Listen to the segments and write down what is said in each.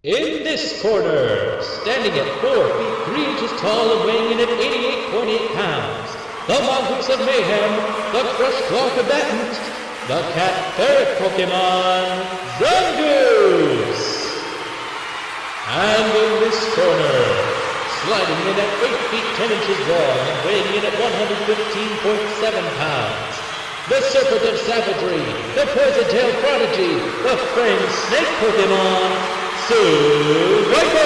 In this corner, standing at 4 feet 3 inches tall and weighing in at 88.8 pounds, the mongoose of mayhem, the crush claw combatant, the cat ferret Pokemon, Zangoose! And in this corner, sliding in at 8 feet 10 inches long and weighing in at 115.7 pounds, the serpent of savagery, the poison-tailed prodigy, the fanged snake Pokemon, Seviper!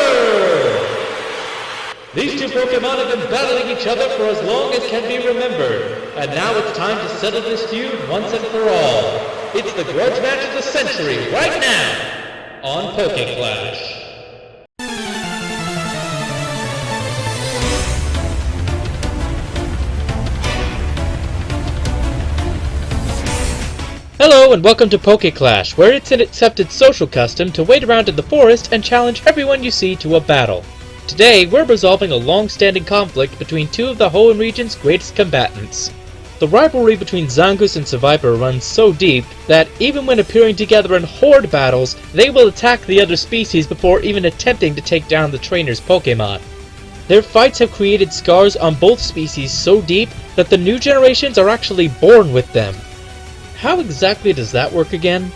These two Pokemon have been battling each other for as long as can be remembered, and now it's time to settle this feud once and for all. It's the grudge match of the century right now on PokéClash. Hello and welcome to PokéClash, where it's an accepted social custom to wait around in the forest and challenge everyone you see to a battle. Today, we're resolving a long-standing conflict between two of the Hoenn region's greatest combatants. The rivalry between Zangoose and Seviper runs so deep that even when appearing together in horde battles, they will attack the other species before even attempting to take down the trainer's Pokémon. Their fights have created scars on both species so deep that the new generations are actually born with them. How exactly does that work again?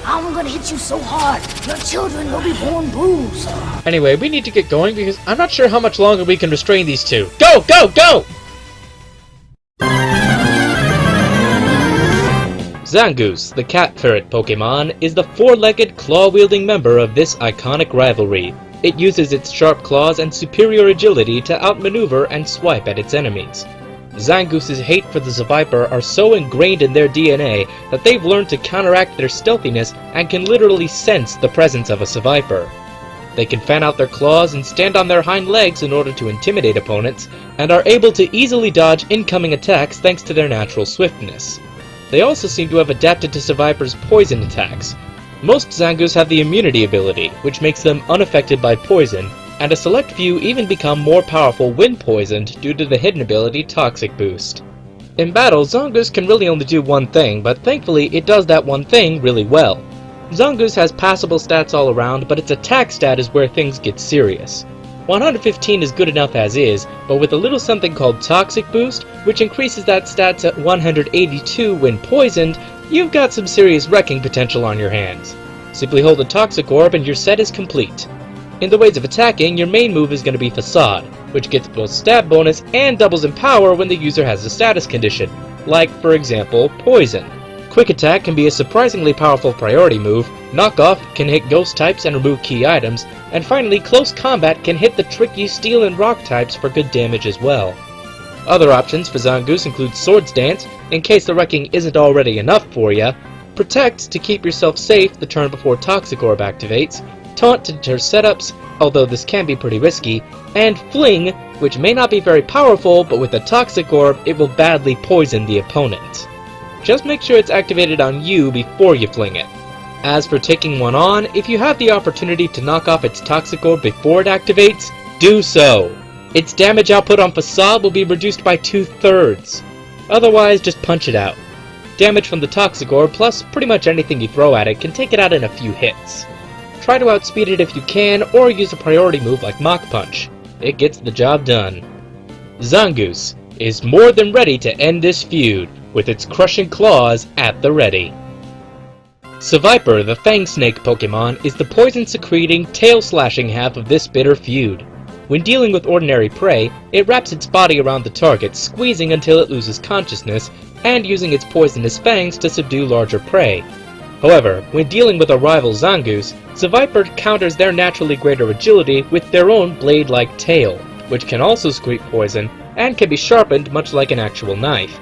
I'm gonna hit you so hard, your children will be born bruised. Anyway, we need to get going because I'm not sure how much longer we can restrain these two. Go, go, go! Zangoose, the cat ferret Pokemon, is the four-legged, claw-wielding member of this iconic rivalry. It uses its sharp claws and superior agility to outmaneuver and swipe at its enemies. Zangoose's hate for the Seviper are so ingrained in their DNA that they've learned to counteract their stealthiness and can literally sense the presence of a Seviper. They can fan out their claws and stand on their hind legs in order to intimidate opponents, and are able to easily dodge incoming attacks thanks to their natural swiftness. They also seem to have adapted to Seviper's poison attacks. Most Zangoose have the immunity ability, which makes them unaffected by poison, and a select few even become more powerful when poisoned due to the hidden ability Toxic Boost. In battle, Zangoose can really only do one thing, but thankfully it does that one thing really well. Zangoose has passable stats all around, but its attack stat is where things get serious. 115 is good enough as is, but with a little something called Toxic Boost, which increases that stat to 182 when poisoned, you've got some serious wrecking potential on your hands. Simply hold a Toxic Orb and your set is complete. In the ways of attacking, your main move is going to be Facade, which gets both stab bonus and doubles in power when the user has a status condition, like, for example, Poison. Quick Attack can be a surprisingly powerful priority move, Knockoff can hit Ghost types and remove key items, and finally Close Combat can hit the tricky Steel and Rock types for good damage as well. Other options for Zangoose include Swords Dance, in case the wrecking isn't already enough for ya, Protect to keep yourself safe the turn before Toxic Orb activates, Taunt to deter setups, although this can be pretty risky, and Fling, which may not be very powerful, but with a Toxic Orb it will badly poison the opponent. Just make sure it's activated on you before you fling it. As for taking one on, if you have the opportunity to knock off its Toxic Orb before it activates, do so. Its damage output on Facade will be reduced by 2/3. Otherwise, just punch it out. Damage from the Toxic Orb plus pretty much anything you throw at it can take it out in a few hits. Try to outspeed it if you can, or use a priority move like Mach Punch. It gets the job done. Zangoose is more than ready to end this feud, with its crushing claws at the ready. Seviper, the Fang Snake Pokemon, is the poison-secreting, tail-slashing half of this bitter feud. When dealing with ordinary prey, it wraps its body around the target, squeezing until it loses consciousness, and using its poisonous fangs to subdue larger prey. However, when dealing with a rival Zangoose, Seviper counters their naturally greater agility with their own blade-like tail, which can also secrete poison, and can be sharpened much like an actual knife.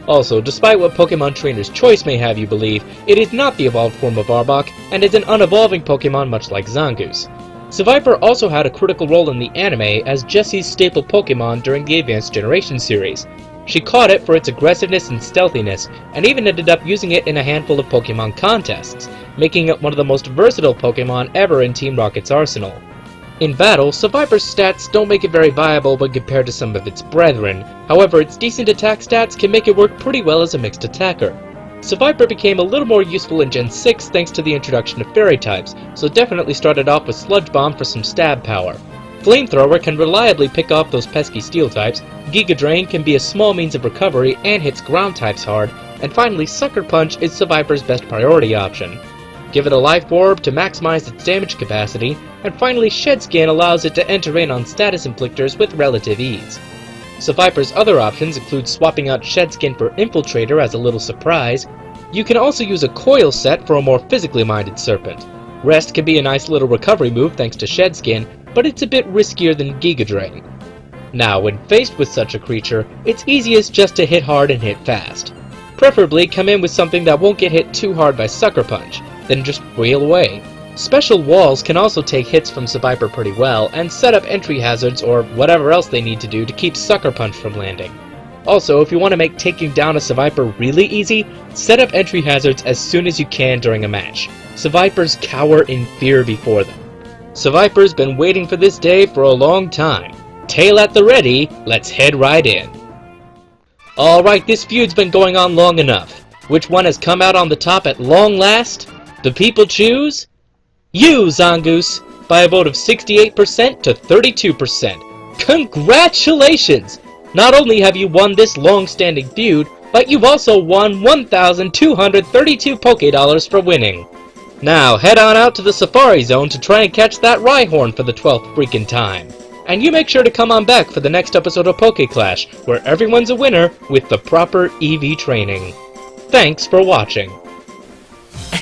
Also, despite what Pokemon Trainer's Choice may have you believe, it is not the evolved form of Arbok, and is an unevolving Pokemon much like Zangoose. Seviper also had a critical role in the anime as Jessie's staple Pokemon during the Advanced Generation series. She caught it for its aggressiveness and stealthiness, and even ended up using it in a handful of Pokemon contests, making it one of the most versatile Pokemon ever in Team Rocket's arsenal. In battle, Seviper's stats don't make it very viable when compared to some of its brethren, however its decent attack stats can make it work pretty well as a mixed attacker. Seviper became a little more useful in Gen 6 thanks to the introduction of fairy types, so definitely started off with Sludge Bomb for some stab power. Flamethrower can reliably pick off those pesky steel types, Giga Drain can be a small means of recovery and hits ground types hard, and finally Sucker Punch is Seviper's best priority option. Give it a life orb to maximize its damage capacity, and finally Shed Skin allows it to enter in on status inflictors with relative ease. Seviper's other options include swapping out Shed Skin for Infiltrator as a little surprise. You can also use a coil set for a more physically minded Serpent. Rest can be a nice little recovery move thanks to Shed Skin, but it's a bit riskier than Giga Drain. Now, when faced with such a creature, it's easiest just to hit hard and hit fast. Preferably come in with something that won't get hit too hard by Sucker Punch, then just wheel away. Special walls can also take hits from Seviper pretty well, and set up entry hazards or whatever else they need to do to keep Sucker Punch from landing. Also, if you want to make taking down a Seviper really easy, set up entry hazards as soon as you can during a match. Sevipers cower in fear before them. Seviper's been waiting for this day for a long time. Tail at the ready, let's head right in. Alright, this feud's been going on long enough. Which one has come out on the top at long last? The people choose you, Zangoose, by a vote of 68% to 32%. Congratulations! Not only have you won this long-standing feud, but you've also won 1,232 Poké-Dollars for winning. Now, head on out to the Safari Zone to try and catch that Rhyhorn for the 12th freaking time. And you make sure to come on back for the next episode of PokéClash, where everyone's a winner with the proper EV training. Thanks for watching.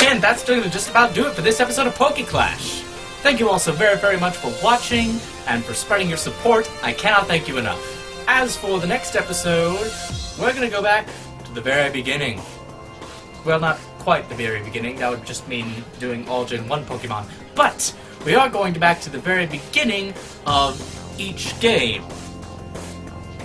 And that's going to just about do it for this episode of PokéClash. Thank you all so very, very much for watching and for spreading your support. I cannot thank you enough. As for the next episode, we're going to go back to the very beginning. Well, not quite the very beginning. That would just mean doing all Gen 1 Pokemon. But we are going back to the very beginning of each game.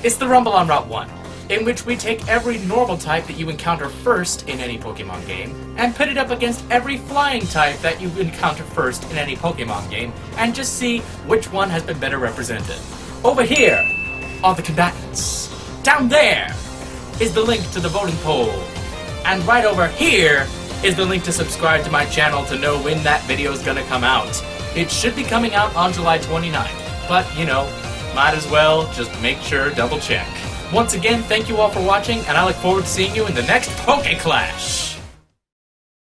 It's the Rumble on Route 1. In which we take every normal type that you encounter first in any Pokemon game, and put it up against every flying type that you encounter first in any Pokemon game, and just see which one has been better represented. Over here are the combatants. Down there is the link to the voting poll. And right over here is the link to subscribe to my channel to know when that video is gonna come out. It should be coming out on July 29th, but you know, might as well just make sure, double check. Once again, thank you all for watching, and I look forward to seeing you in the next PokéClash!